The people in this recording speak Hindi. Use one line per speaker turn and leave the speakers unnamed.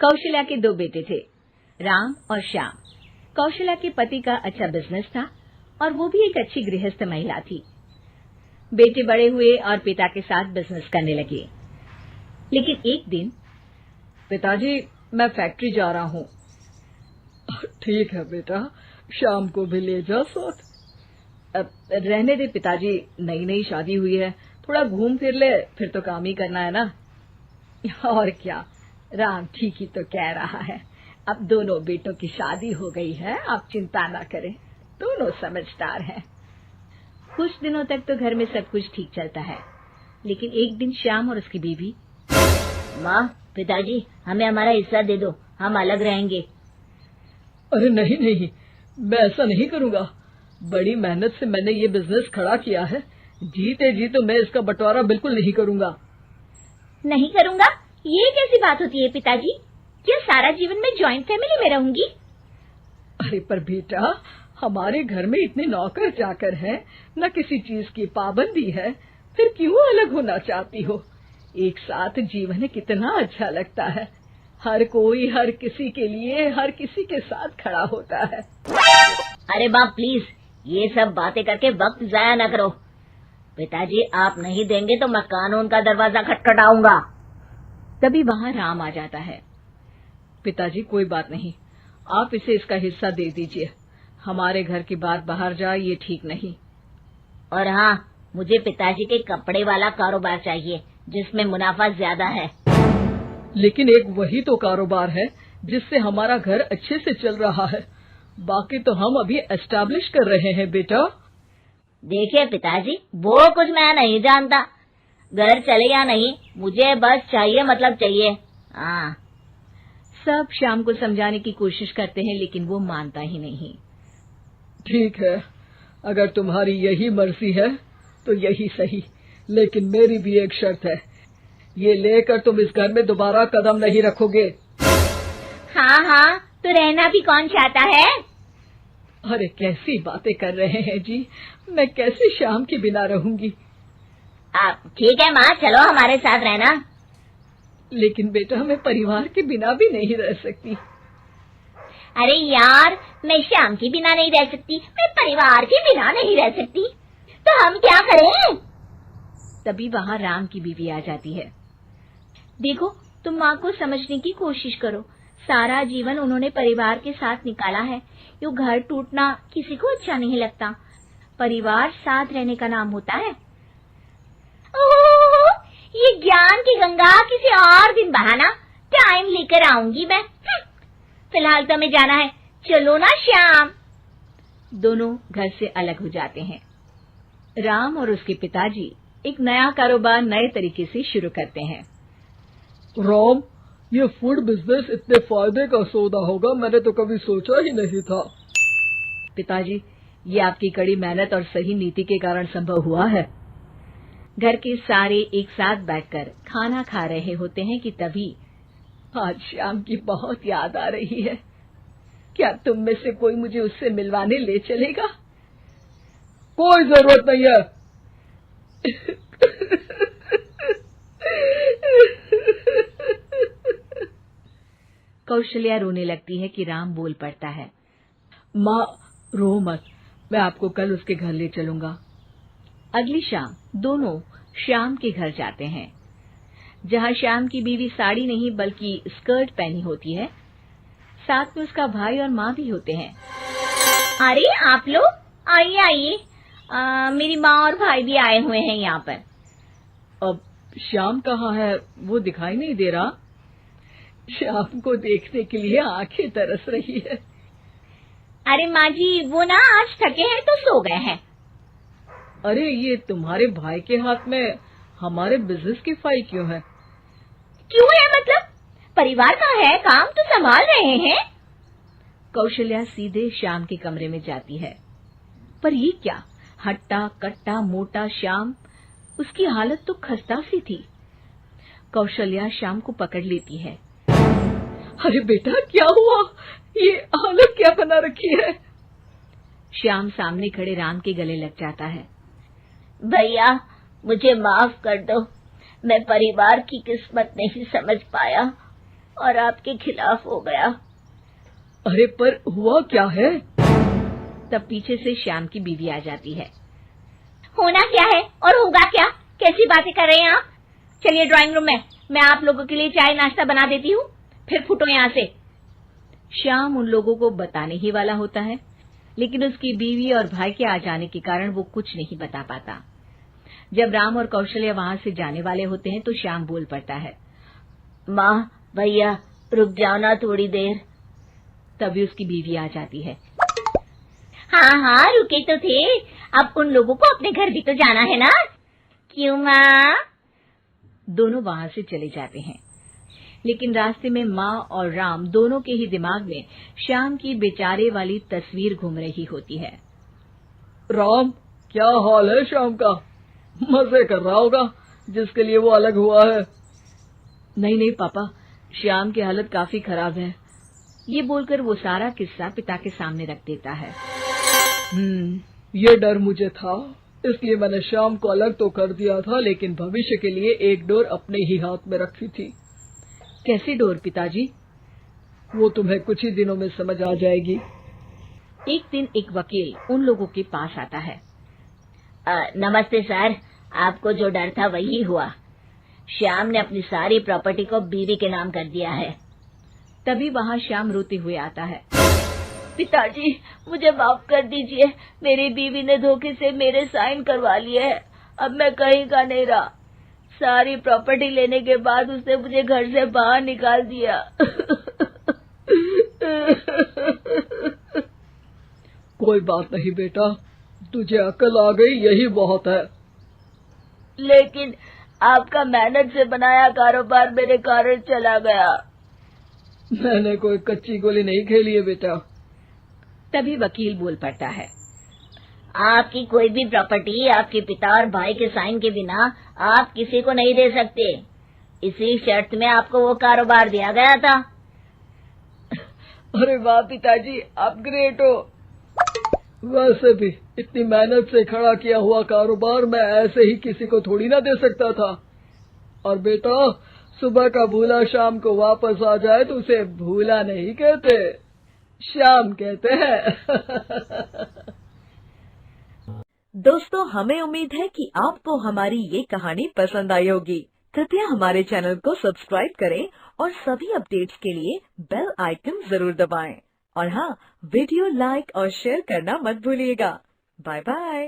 कौशल्या के दो बेटे थे, राम और श्याम। कौशल्या के पति का अच्छा बिजनेस था और वो भी एक अच्छी गृहस्थ महिला थी। बेटे बड़े हुए और पिता के साथ बिजनेस करने लगे। लेकिन एक दिन,
पिताजी मैं फैक्ट्री जा रहा हूँ। ठीक है बेटा, शाम को भी ले जा साथ। रहने दे पिताजी, नई नई शादी हुई है, थोड़ा घूम फिर ले, फिर तो काम ही करना है ना।
और क्या, राम ठीक ही तो कह रहा है। अब दोनों बेटों की शादी हो गई है, आप चिंता ना करें, दोनों समझदार हैं। कुछ दिनों तक तो घर में सब कुछ ठीक चलता है, लेकिन एक दिन श्याम और उसकी बीवी,
माँ, पिताजी हमें हमारा हिस्सा दे दो, हम अलग रहेंगे।
अरे नहीं नहीं, मैं ऐसा नहीं करूँगा। बड़ी मेहनत से मैंने ये बिजनेस खड़ा किया है, जीते जी तो मैं इसका बंटवारा बिल्कुल नहीं करूँगा।
नहीं करूँगा? ये कैसी बात होती है पिताजी? क्या सारा जीवन में जॉइंट फैमिली में रहूंगी?
अरे पर बेटा, हमारे घर में इतने नौकर चाकर हैं, न किसी चीज की पाबंदी है, फिर क्यों अलग होना चाहती हो? एक साथ जीवन कितना अच्छा लगता है। हर कोई हर किसी के लिए हर किसी के साथ खड़ा होता है।
अरे बाप प्लीज, ये सब बातें करके वक्त जाया न करो। पिताजी आप नहीं देंगे तो मैं कानून का दरवाजा खटखटाऊंगा।
तभी वहाँ राम आ जाता है।
पिताजी कोई बात नहीं, आप इसे इसका हिस्सा दे दीजिए। हमारे घर की बात बाहर जाए ये ठीक नहीं।
और हाँ, मुझे पिताजी के कपड़े वाला कारोबार चाहिए जिसमें मुनाफा ज्यादा है।
लेकिन एक वही तो कारोबार है जिससे हमारा घर अच्छे से चल रहा है, बाकी तो हम अभी एस्टैब्लिश कर रहे हैं बेटा।
देखिए पिताजी, वो कुछ मैं नहीं जानता, घर चले या नहीं, मुझे बस चाहिए मतलब चाहिए। हाँ।
सब श्याम को समझाने की कोशिश करते हैं, लेकिन वो मानता ही नहीं।
ठीक है, अगर तुम्हारी यही मर्जी है तो यही सही, लेकिन मेरी भी एक शर्त है, ये लेकर तुम इस घर में दोबारा कदम नहीं रखोगे।
हाँ हाँ, तो रहना भी कौन चाहता है?
अरे कैसी बातें कर रहे हैं जी, मैं कैसे श्याम के बिना रहूंगी?
आप ठीक है माँ, चलो हमारे साथ रहना।
लेकिन बेटा, मैं परिवार के बिना भी नहीं रह सकती।
अरे यार, मैं श्याम के बिना नहीं रह सकती, मैं परिवार के बिना नहीं रह सकती, तो हम क्या करें?
तभी वहाँ राम की बीवी आ जाती है। देखो, तुम माँ को समझने की कोशिश करो, सारा जीवन उन्होंने परिवार के साथ निकाला है। यो घर टूटना किसी को अच्छा नहीं लगता। परिवार साथ रहने का नाम होता है।
ओह, ये ज्ञान की गंगा किसी और दिन बहाना, टाइम लेकर आऊंगी मैं। फिलहाल तो हमें जाना है, चलो ना श्याम।
दोनों घर से अलग हो जाते हैं। राम और उसके पिताजी एक नया कारोबार नए तरीके से शुरू करते हैं।
राम, ये फूड बिजनेस इतने फायदे का सौदा होगा मैंने तो कभी सोचा ही नहीं था।
पिताजी, ये आपकी कड़ी मेहनत और सही नीति के कारण संभव हुआ है। घर के सारे एक साथ बैठकर खाना खा रहे होते हैं कि तभी आज श्याम की बहुत याद आ रही है। क्या तुम में से कोई मुझे उससे मिलवाने ले चलेगा?
कोई जरूरत नहीं है।
कौशल्या रोने लगती है कि राम बोल पड़ता है।
माँ रो मत, मैं आपको कल उसके घर ले चलूंगा।
अगली शाम दोनों श्याम के घर जाते हैं, जहाँ श्याम की बीवी साड़ी नहीं बल्कि स्कर्ट पहनी होती है। साथ में उसका भाई और माँ भी होते हैं।
अरे आप लोग आइए आइए, मेरी माँ और भाई भी आए हुए हैं यहाँ पर।
अब श्याम कहाँ है, वो दिखाई नहीं दे रहा। श्याम को देखने के लिए आंखें तरस रही है।
अरे माँ जी, वो ना आज थके हैं तो सो गए हैं।
अरे ये तुम्हारे भाई के हाथ में हमारे बिजनेस की फाइल क्यों है?
क्यों है मतलब? परिवार का है, काम तो संभाल रहे हैं।
कौशल्या सीधे श्याम के कमरे में जाती है, पर ये क्या, हट्टा कट्टा मोटा श्याम, उसकी हालत तो खस्ता सी थी। कौशल्या श्याम को पकड़ लेती है।
अरे बेटा, क्या हुआ? ये हालत क्या बना रखी है?
श्याम सामने खड़े राम के गले लग जाता है।
भैया मुझे माफ कर दो, मैं परिवार की किस्मत नहीं समझ पाया। और आपके खिलाफ हो गया।
अरे पर हुआ क्या है?
तब पीछे से श्याम की बीवी आ जाती है।
होना क्या है और होगा क्या? कैसी बातें कर रहे हैं आप? चलिए ड्राइंग रूम में, मैं आप लोगों के लिए चाय नाश्ता बना देती हूँ, फिर फुटो यहाँ से।
श्याम उन लोगों को बताने ही वाला होता है, लेकिन उसकी बीवी और भाई के आ जाने के कारण वो कुछ नहीं बता पाता। जब राम और कौशल्या वहां से जाने वाले होते हैं तो श्याम बोल पड़ता है।
माँ, भैया, रुक जाओ ना थोड़ी देर।
तभी उसकी बीवी आ जाती है।
हाँ हाँ, रुके तो थे, अब उन लोगों को अपने घर भी तो जाना है ना? क्यों माँ?
दोनों वहां से चले जाते हैं, लेकिन रास्ते में माँ और राम दोनों के ही दिमाग में श्याम की बेचारे वाली तस्वीर घूम रही होती है।
राम, क्या हाल है श्याम का? मजे कर रहा होगा जिसके लिए वो अलग हुआ है।
नहीं नहीं पापा, श्याम की हालत काफी खराब है। ये बोलकर वो सारा किस्सा पिता के सामने रख देता है।
ये डर मुझे था, इसलिए मैंने श्याम को अलग तो कर दिया था, लेकिन भविष्य के लिए एक डोर अपने ही हाथ में रखी थी।
कैसी डोर पिताजी?
वो तुम्हें कुछ ही दिनों में समझ आ जाएगी।
एक दिन एक वकील उन लोगों के पास आता है।
नमस्ते सर, आपको जो डर था वही हुआ। श्याम ने अपनी सारी प्रॉपर्टी को बीवी के नाम कर दिया है।
तभी वहाँ श्याम रोते हुए आता है।
पिताजी, मुझे माफ कर दीजिए, मेरी बीवी ने धोखे से मेरे साइन करवा लिए हैं। अब मैं कहीं का नहीं रहा। सारी प्रॉपर्टी लेने के बाद उसने मुझे घर से बाहर निकाल दिया।
कोई बात नहीं बेटा, तुझे अकल आ गई, यही बहुत है।
लेकिन आपका मेहनत से बनाया कारोबार मेरे कारण चला गया।
मैंने कोई कच्ची गोली नहीं खेली है बेटा।
तभी वकील बोल पड़ता है।
आपकी कोई भी प्रॉपर्टी आपके पिता और भाई के साइन के बिना आप किसी को नहीं दे सकते। इसी शर्त में आपको वो कारोबार दिया गया था।
अरे वाह पिताजी, आप ग्रेट हो। वैसे भी इतनी मेहनत से खड़ा किया हुआ कारोबार मैं ऐसे ही किसी को थोड़ी ना दे सकता था। और बेटा, सुबह का भूला शाम को वापस आ जाए तो उसे भूला नहीं कहते, श्याम कहते हैं।
दोस्तों, हमें उम्मीद है कि आपको हमारी ये कहानी पसंद आई होगी। कृपया हमारे चैनल को सब्सक्राइब करें और सभी अपडेट्स के लिए बेल आइकन जरूर दबाएं। और हाँ, वीडियो लाइक और शेयर करना मत भूलिएगा। Bye bye.